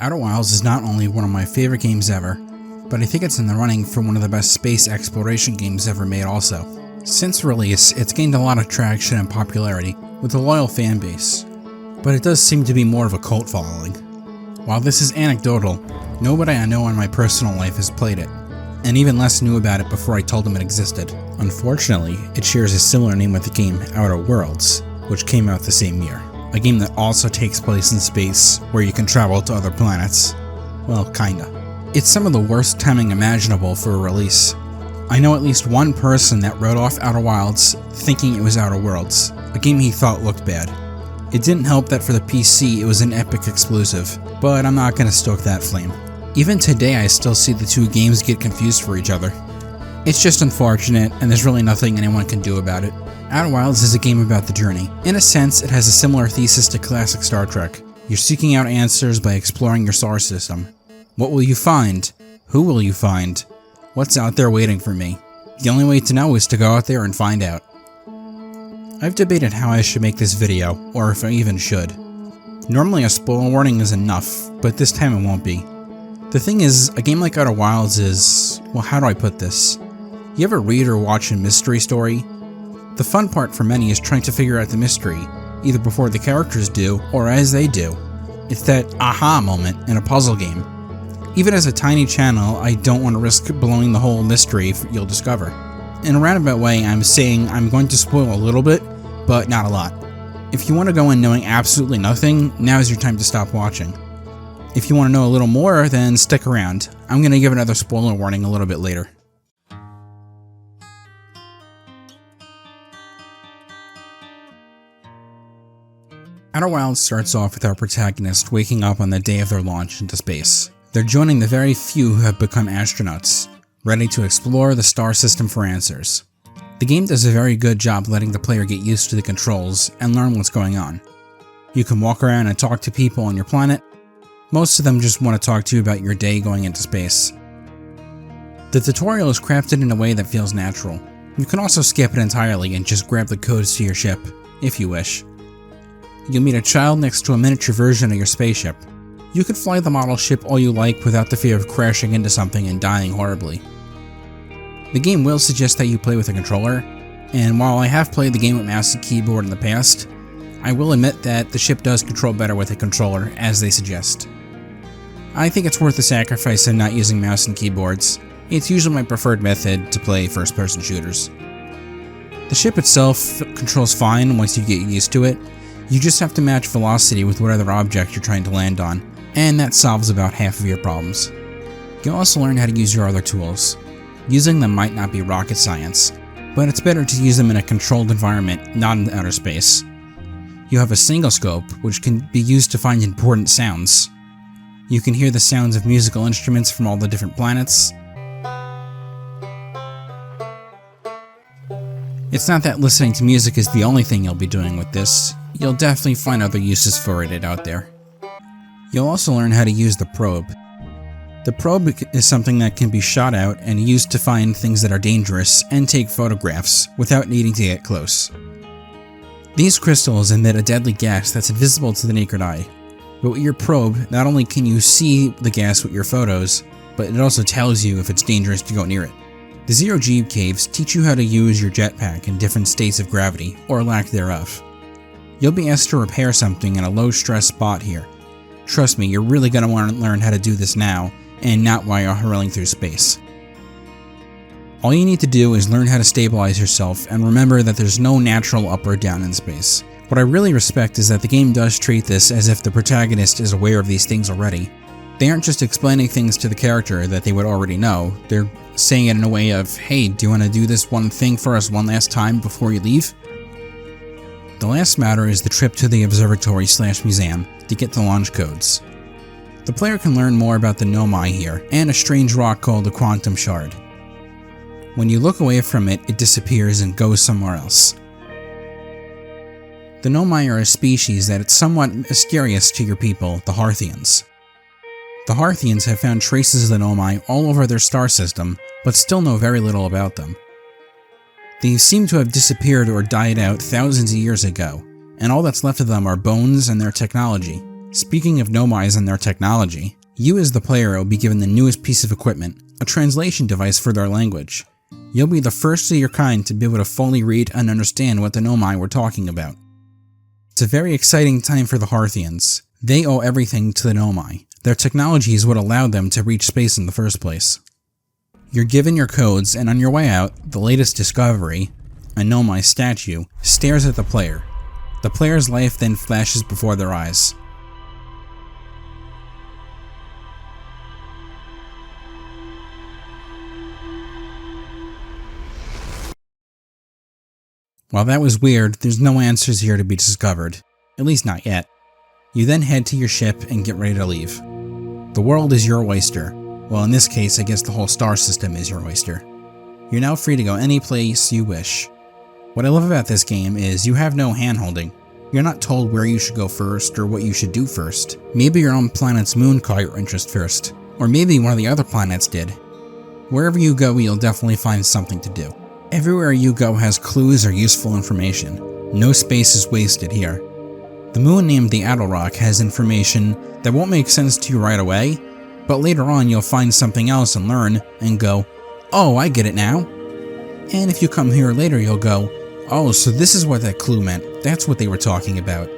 Outer Wilds is not only one of my favorite games ever, but I think it's in the running for one of the best space exploration games ever made also. Since release, it's gained a lot of traction and popularity, with a loyal fan base, but it does seem to be more of a cult following. While this is anecdotal, nobody I know in my personal life has played it, and even less knew about it before I told them it existed. Unfortunately, it shares a similar name with the game Outer Worlds, which came out the same year. A game that also takes place in space, where you can travel to other planets. Well, kinda. It's some of the worst timing imaginable for a release. I know at least one person that wrote off Outer Wilds thinking it was Outer Worlds, a game he thought looked bad. It didn't help that for the PC it was an Epic exclusive, but I'm not gonna stoke that flame. Even today I still see the two games get confused for each other. It's just unfortunate, and there's really nothing anyone can do about it. Outer Wilds is a game about the journey. In a sense, it has a similar thesis to classic Star Trek. You're seeking out answers by exploring your solar system. What will you find? Who will you find? What's out there waiting for me? The only way to know is to go out there and find out. I've debated how I should make this video, or if I even should. Normally a spoiler warning is enough, but this time it won't be. The thing is, a game like Outer Wilds is, well, how do I put this? You ever read or watch a mystery story? The fun part for many is trying to figure out the mystery, either before the characters do, or as they do. It's that aha moment in a puzzle game. Even as a tiny channel, I don't want to risk blowing the whole mystery you'll discover. In a roundabout way, I'm saying I'm going to spoil a little bit, but not a lot. If you want to go in knowing absolutely nothing, now is your time to stop watching. If you want to know a little more, then stick around. I'm going to give another spoiler warning a little bit later. Outer Wilds starts off with our protagonist waking up on the day of their launch into space. They're joining the very few who have become astronauts, ready to explore the star system for answers. The game does a very good job letting the player get used to the controls and learn what's going on. You can walk around and talk to people on your planet. Most of them just want to talk to you about your day going into space. The tutorial is crafted in a way that feels natural. You can also skip it entirely and just grab the codes to your ship, if you wish. You'll meet a child next to a miniature version of your spaceship. You can fly the model ship all you like without the fear of crashing into something and dying horribly. The game will suggest that you play with a controller, and while I have played the game with mouse and keyboard in the past, I will admit that the ship does control better with a controller, as they suggest. I think it's worth the sacrifice of not using mouse and keyboards. It's usually my preferred method to play first-person shooters. The ship itself controls fine once you get used to it. You just have to match velocity with whatever object you're trying to land on, and that solves about half of your problems. You'll also learn how to use your other tools. Using them might not be rocket science, but it's better to use them in a controlled environment, not in outer space. You have a single scope, which can be used to find important sounds. You can hear the sounds of musical instruments from all the different planets. It's not that listening to music is the only thing you'll be doing with this. You'll definitely find other uses for it out there. You'll also learn how to use the probe. The probe is something that can be shot out and used to find things that are dangerous and take photographs without needing to get close. These crystals emit a deadly gas that's invisible to the naked eye, but with your probe, not only can you see the gas with your photos, but it also tells you if it's dangerous to go near it. The zero-G caves teach you how to use your jetpack in different states of gravity, or lack thereof. You'll be asked to repair something in a low-stress spot here. Trust me, you're really going to want to learn how to do this now, and not while you're hurling through space. All you need to do is learn how to stabilize yourself, and remember that there's no natural up or down in space. What I really respect is that the game does treat this as if the protagonist is aware of these things already. They aren't just explaining things to the character that they would already know, they're saying it in a way of, hey, do you want to do this one thing for us one last time before you leave? The last matter is the trip to the observatory/museum to get the launch codes. The player can learn more about the Nomai here, and a strange rock called the Quantum Shard. When you look away from it, it disappears and goes somewhere else. The Nomai are a species that is somewhat mysterious to your people, the Harthians. The Harthians have found traces of the Nomai all over their star system, but still know very little about them. They seem to have disappeared or died out thousands of years ago, and all that's left of them are bones and their technology. Speaking of Nomais and their technology, you as the player will be given the newest piece of equipment, a translation device for their language. You'll be the first of your kind to be able to fully read and understand what the Nomai were talking about. It's a very exciting time for the Hearthians. They owe everything to the Nomai. Their technology is what allowed them to reach space in the first place. You're given your codes, and on your way out, the latest discovery, a Nomai statue, stares at the player. The player's life then flashes before their eyes. While that was weird, there's no answers here to be discovered. At least not yet. You then head to your ship and get ready to leave. The world is your oyster. Well, in this case, I guess the whole star system is your oyster. You're now free to go any place you wish. What I love about this game is you have no hand-holding. You're not told where you should go first or what you should do first. Maybe your own planet's moon caught your interest first. Or maybe one of the other planets did. Wherever you go, you'll definitely find something to do. Everywhere you go has clues or useful information. No space is wasted here. The moon named the Adelrock has information that won't make sense to you right away, but later on you'll find something else and learn and go, oh, I get it now. And if you come here later, you'll go, oh, so this is what that clue meant. That's what they were talking about.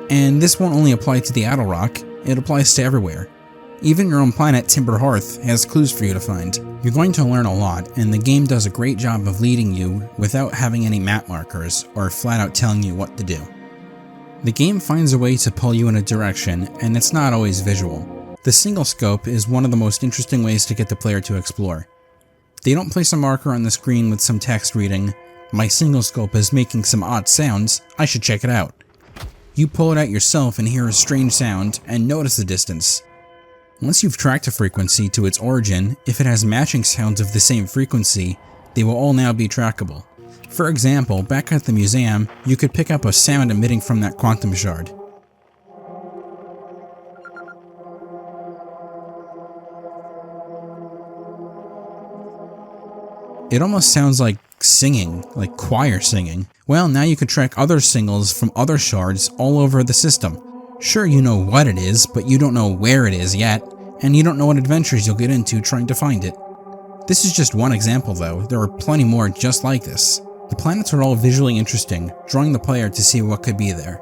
And this won't only apply to the Adelrock, it applies to everywhere. Even your own planet, Timber Hearth, has clues for you to find. You're going to learn a lot, and the game does a great job of leading you without having any map markers or flat out telling you what to do. The game finds a way to pull you in a direction, and it's not always visual. The single scope is one of the most interesting ways to get the player to explore. They don't place a marker on the screen with some text reading, "My single scope is making some odd sounds, I should check it out." You pull it out yourself and hear a strange sound and notice the distance. Once you've tracked a frequency to its origin, if it has matching sounds of the same frequency, they will all now be trackable. For example, back at the museum, you could pick up a sound emitting from that quantum shard. It almost sounds like singing, like choir singing. Well, now you can track other singles from other shards all over the system. Sure, you know what it is, but you don't know where it is yet, and you don't know what adventures you'll get into trying to find it. This is just one example though, there are plenty more just like this. The planets are all visually interesting, drawing the player to see what could be there.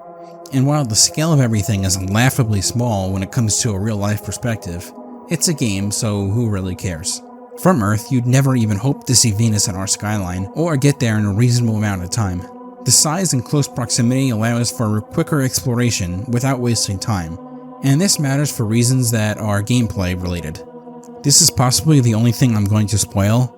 And while the scale of everything is laughably small when it comes to a real-life perspective, it's a game, so who really cares? From Earth, you'd never even hope to see Venus in our skyline, or get there in a reasonable amount of time. The size and close proximity allows for quicker exploration without wasting time, and this matters for reasons that are gameplay related. This is possibly the only thing I'm going to spoil,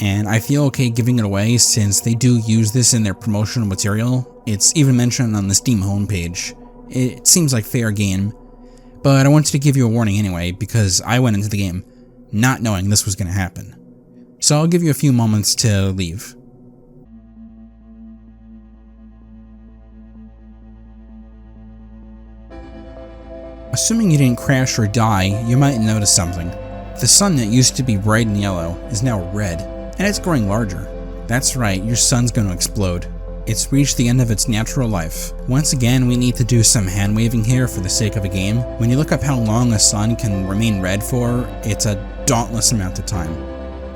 and I feel okay giving it away since they do use this in their promotional material. It's even mentioned on the Steam homepage. It seems like fair game, but I wanted to give you a warning anyway because I went into the game not knowing this was going to happen. So I'll give you a few moments to leave. Assuming you didn't crash or die, you might notice something. The sun that used to be bright and yellow is now red, and it's growing larger. That's right, your sun's going to explode. It's reached the end of its natural life. Once again, we need to do some hand waving here for the sake of a game. When you look up how long a sun can remain red for, it's a dauntless amount of time.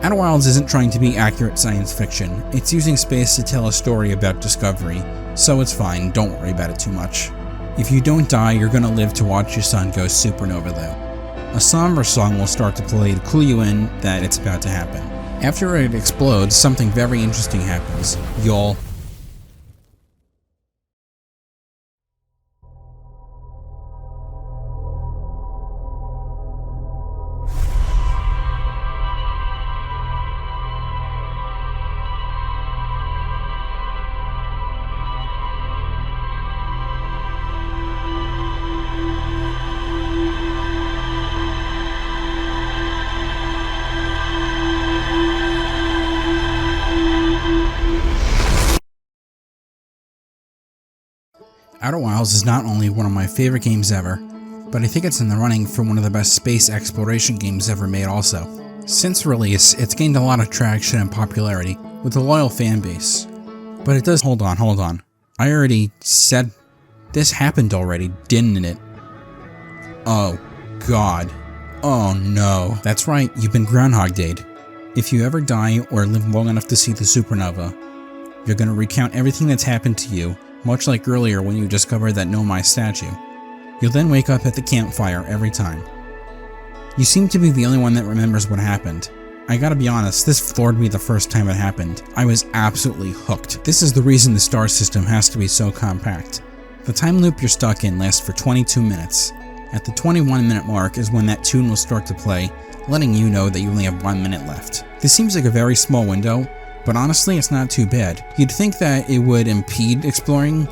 Outer Wilds isn't trying to be accurate science fiction. It's using space to tell a story about discovery, so it's fine, don't worry about it too much. If you don't die, you're gonna live to watch your sun go supernova though. A somber song will start to play to clue you in that it's about to happen. After it explodes, something very interesting happens. You'll Outer Wilds is not only one of my favorite games ever, but I think it's in the running for one of the best space exploration games ever made also. Since release, it's gained a lot of traction and popularity with a loyal fan base. But it does— hold on. I already said this happened already, didn't it? Oh, God. Oh no. That's right, you've been Groundhog Day'd. If you ever die or live long enough to see the supernova, you're going to recount everything that's happened to you, much like earlier when you discovered that Nomai statue. You'll then wake up at the campfire every time. You seem to be the only one that remembers what happened. I gotta be honest, this floored me the first time it happened. I was absolutely hooked. This is the reason the star system has to be so compact. The time loop you're stuck in lasts for 22 minutes. At the 21-minute mark is when that tune will start to play, letting you know that you only have 1 minute left. This seems like a very small window, but honestly it's not too bad. You'd think that it would impede exploring,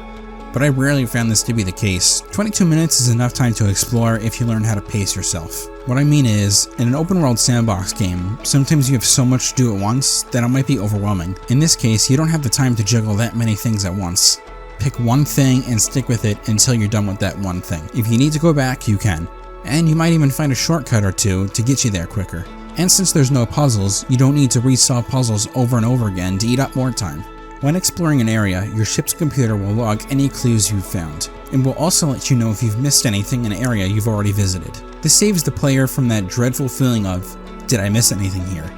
but I rarely found this to be the case. 22 minutes is enough time to explore if you learn how to pace yourself. What I mean is, in an open world sandbox game, sometimes you have so much to do at once that it might be overwhelming. In this case, you don't have the time to juggle that many things at once. Pick one thing and stick with it until you're done with that one thing. If you need to go back, you can. And you might even find a shortcut or two to get you there quicker. And since there's no puzzles, you don't need to resolve puzzles over and over again to eat up more time. When exploring an area, your ship's computer will log any clues you've found. It will also let you know if you've missed anything in an area you've already visited. This saves the player from that dreadful feeling of, did I miss anything here?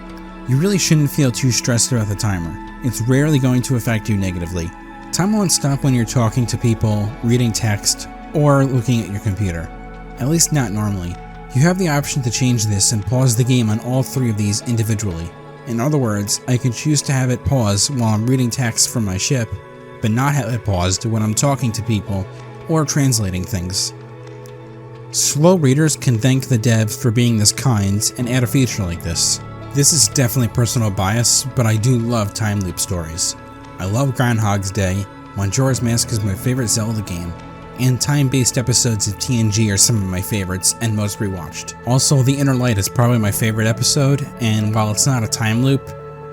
You really shouldn't feel too stressed about the timer. It's rarely going to affect you negatively. Time won't stop when you're talking to people, reading text, or looking at your computer. At least not normally. You have the option to change this and pause the game on all three of these individually. In other words, I can choose to have it pause while I'm reading text from my ship, but not have it paused when I'm talking to people or translating things. Slow readers can thank the devs for being this kind and add a feature like this. This is definitely personal bias, but I do love time loop stories. I love Groundhog's Day, Majora's Mask is my favorite Zelda game, and time-based episodes of TNG are some of my favorites and most rewatched. Also, The Inner Light is probably my favorite episode, and while it's not a time loop,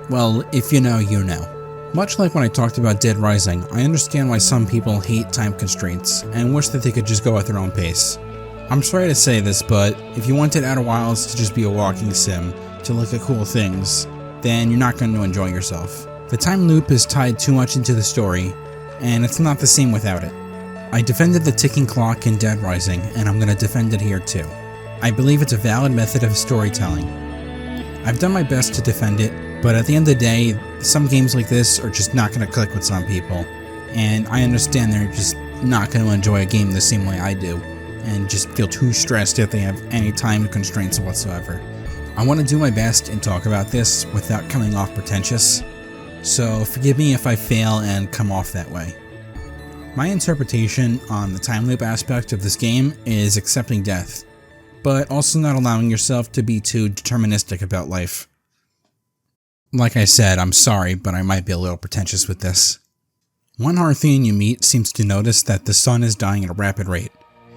well, if you know, you know. Much like when I talked about Dead Rising, I understand why some people hate time constraints and wish that they could just go at their own pace. I'm sorry to say this, but if you wanted Outer Wilds to just be a walking sim to look at cool things, then you're not going to enjoy yourself. The time loop is tied too much into the story, and it's not the same without it. I defended the ticking clock in Dead Rising, and I'm going to defend it here too. I believe it's a valid method of storytelling. I've done my best to defend it, but at the end of the day, some games like this are just not going to click with some people, and I understand they're just not going to enjoy a game the same way I do, and just feel too stressed if they have any time constraints whatsoever. I want to do my best and talk about this without coming off pretentious, so forgive me if I fail and come off that way. My interpretation on the time loop aspect of this game is accepting death, but also not allowing yourself to be too deterministic about life. Like I said, I'm sorry, but I might be a little pretentious with this. One Hearthian you meet seems to notice that the sun is dying at a rapid rate.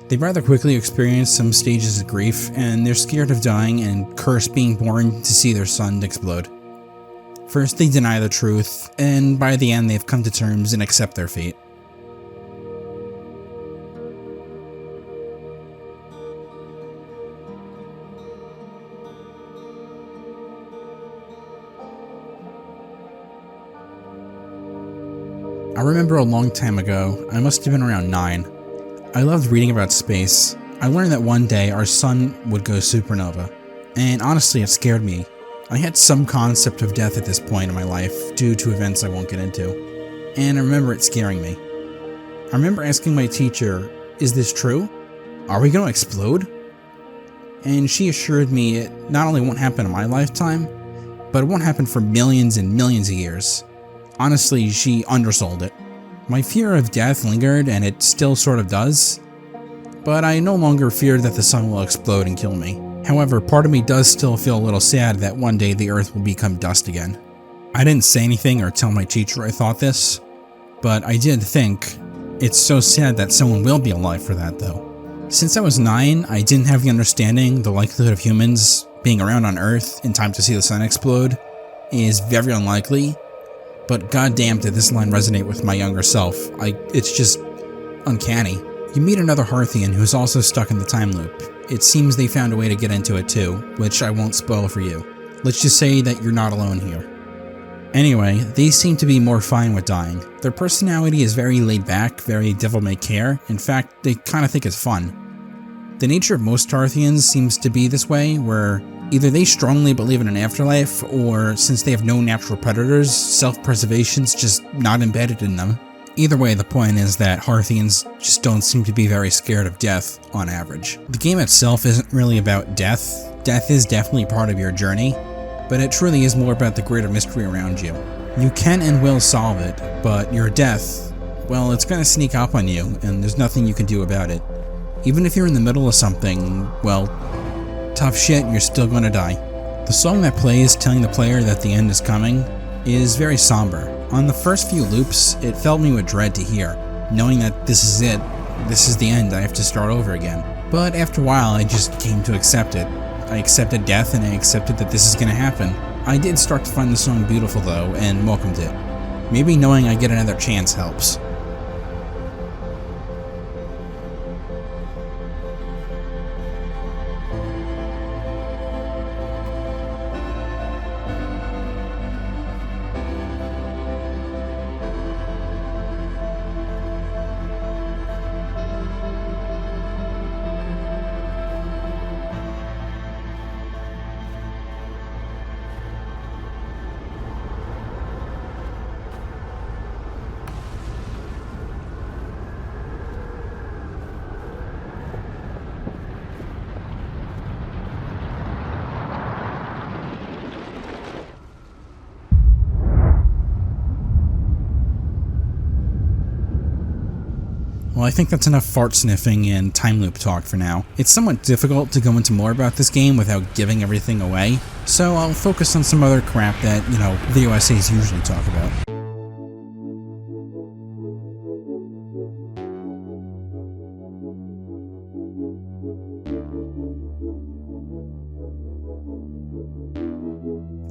They rather quickly experience some stages of grief, and they're scared of dying and curse being born to see their sun explode. First they deny the truth, and by the end they've come to terms and accept their fate. I remember a long time ago, I must have been around 9. I loved reading about space. I learned that one day our sun would go supernova, and honestly it scared me. I had some concept of death at this point in my life due to events I won't get into, and I remember it scaring me. I remember asking my teacher, "Is this true? Are we going to explode?" And she assured me it not only won't happen in my lifetime, but it won't happen for millions and millions of years. Honestly, she undersold it. My fear of death lingered, and it still sort of does, but I no longer fear that the sun will explode and kill me. However, part of me does still feel a little sad that one day the earth will become dust again. I didn't say anything or tell my teacher I thought this, but I did think, it's so sad that someone will be alive for that though. Since I was 9, I didn't have the understanding the likelihood of humans being around on Earth in time to see the sun explode is very unlikely, but goddamn did this line resonate with my younger self. It's just uncanny. You meet another Hearthian who's also stuck in the time loop. It seems they found a way to get into it too, which I won't spoil for you. Let's just say that you're not alone here. Anyway, they seem to be more fine with dying. Their personality is very laid back, very devil-may-care. In fact, they kind of think it's fun. The nature of most Tarthians seems to be this way, where either they strongly believe in an afterlife, or since they have no natural predators, self-preservation's just not embedded in them. Either way, the point is that Hearthians just don't seem to be very scared of death, on average. The game itself isn't really about death. Death is definitely part of your journey, but it truly is more about the greater mystery around you. You can and will solve it, but your death, well, it's gonna sneak up on you, and there's nothing you can do about it. Even if you're in the middle of something, well, tough shit, you're still gonna die. The song that plays telling the player that the end is coming is very somber. On the first few loops, it filled me with dread to hear, knowing that this is it, this is the end, I have to start over again. But after a while, I just came to accept it. I accepted death and I accepted that this is gonna happen. I did start to find the song beautiful though, and welcomed it. Maybe knowing I get another chance helps. Well, I think that's enough fart sniffing and time loop talk for now. It's somewhat difficult to go into more about this game without giving everything away, so I'll focus on some other crap that, video essays usually talk about.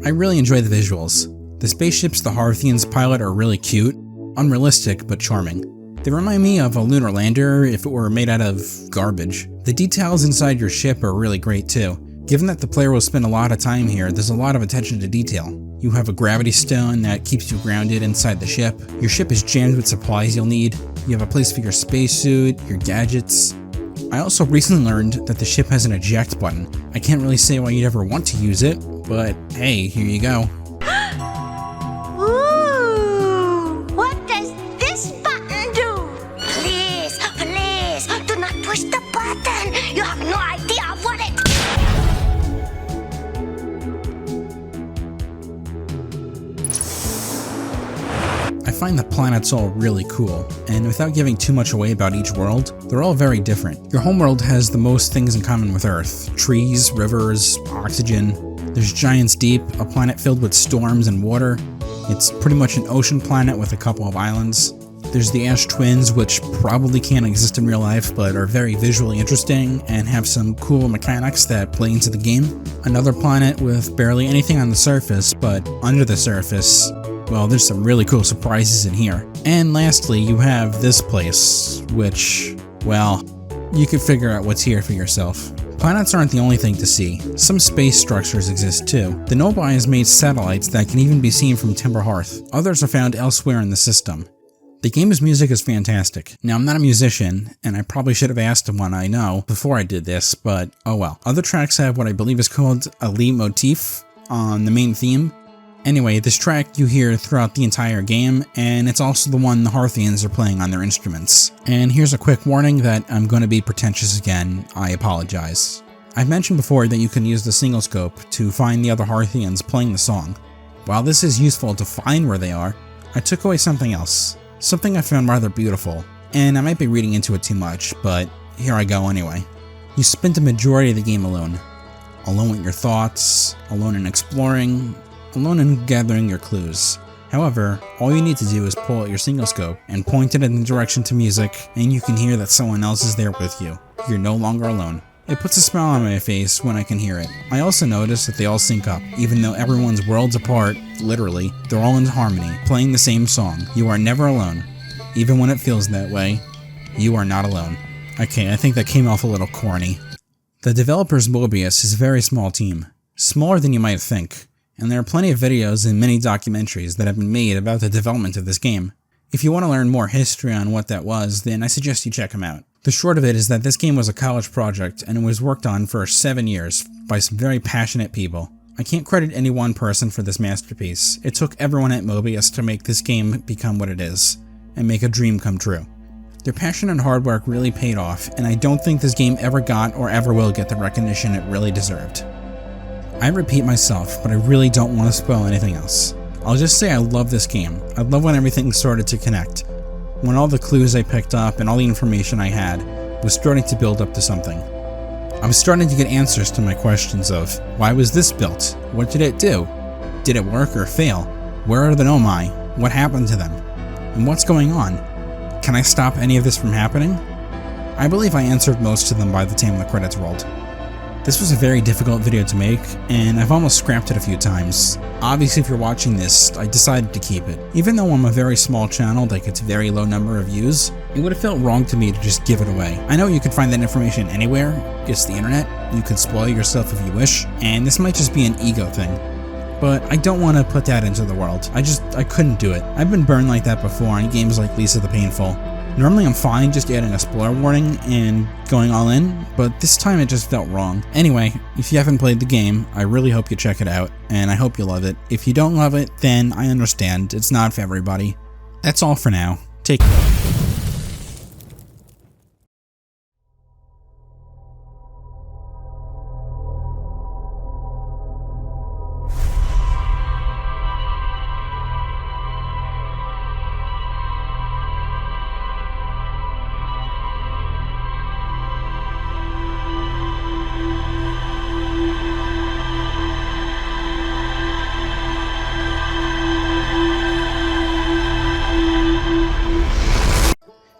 I really enjoy the visuals. The spaceships the Hearthians pilot are really cute, unrealistic but charming. They remind me of a lunar lander if it were made out of garbage. The details inside your ship are really great too. Given that the player will spend a lot of time here, there's a lot of attention to detail. You have a gravity stone that keeps you grounded inside the ship. Your ship is jammed with supplies you'll need. You have a place for your spacesuit, your gadgets. I also recently learned that the ship has an eject button. I can't really say why you'd ever want to use it, but hey, here you go. I find the planets all really cool, and without giving too much away about each world, they're all very different. Your homeworld has the most things in common with Earth: trees, rivers, oxygen. There's Giants Deep, a planet filled with storms and water. It's pretty much an ocean planet with a couple of islands. There's the Ash Twins, which probably can't exist in real life, but are very visually interesting and have some cool mechanics that play into the game. Another planet with barely anything on the surface, but under the surface, well, there's some really cool surprises in here. And lastly, you have this place, which, well, you can figure out what's here for yourself. Planets aren't the only thing to see. Some space structures exist too. The Nobai has made satellites that can even be seen from Timber Hearth. Others are found elsewhere in the system. The game's music is fantastic. Now, I'm not a musician, and I probably should have asked one I know before I did this, but oh well. Other tracks have what I believe is called a leitmotif on the main theme. Anyway, this track you hear throughout the entire game, and it's also the one the Hearthians are playing on their instruments. And here's a quick warning that I'm going to be pretentious again. I apologize. I've mentioned before that you can use the single scope to find the other Hearthians playing the song. While this is useful to find where they are, I took away something else. Something I found rather beautiful, and I might be reading into it too much, but here I go anyway. You spend the majority of the game alone. Alone with your thoughts, alone in exploring, alone in gathering your clues. However, all you need to do is pull out your single scope and point it in the direction to music, and you can hear that someone else is there with you. You're no longer alone. It puts a smile on my face when I can hear it. I also notice that they all sync up. Even though everyone's worlds apart, literally, they're all in harmony, playing the same song. You are never alone. Even when it feels that way, you are not alone. Okay, I think that came off a little corny. The developers Mobius is a very small team. Smaller than you might think. And there are plenty of videos and mini documentaries that have been made about the development of this game. If you want to learn more history on what that was, then I suggest you check them out. The short of it is that this game was a college project, and it was worked on for 7 years by some very passionate people. I can't credit any one person for this masterpiece. It took everyone at Mobius to make this game become what it is, and make a dream come true. Their passion and hard work really paid off, and I don't think this game ever got or ever will get the recognition it really deserved. I repeat myself, but I really don't want to spoil anything else. I'll just say I love this game. I love when everything started to connect. When all the clues I picked up and all the information I had was starting to build up to something. I was starting to get answers to my questions of, why was this built? What did it do? Did it work or fail? Where are the Nomai? What happened to them? And what's going on? Can I stop any of this from happening? I believe I answered most of them by the time the credits rolled. This was a very difficult video to make, and I've almost scrapped it a few times. Obviously, if you're watching this, I decided to keep it. Even though I'm a very small channel that gets a very low number of views, it would have felt wrong to me to just give it away. I know you could find that information anywhere, just the internet. You could spoil yourself if you wish, and this might just be an ego thing. But I don't want to put that into the world. I couldn't do it. I've been burned like that before in games like Lisa the Painful. Normally I'm fine just adding a spoiler warning and going all in, but this time it just felt wrong. Anyway, if you haven't played the game, I really hope you check it out, and I hope you love it. If you don't love it, then I understand. It's not for everybody. That's all for now. Take care.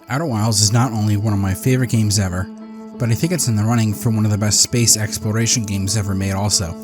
Outer Wilds is not only one of my favorite games ever, but I think it's in the running for one of the best space exploration games ever made also.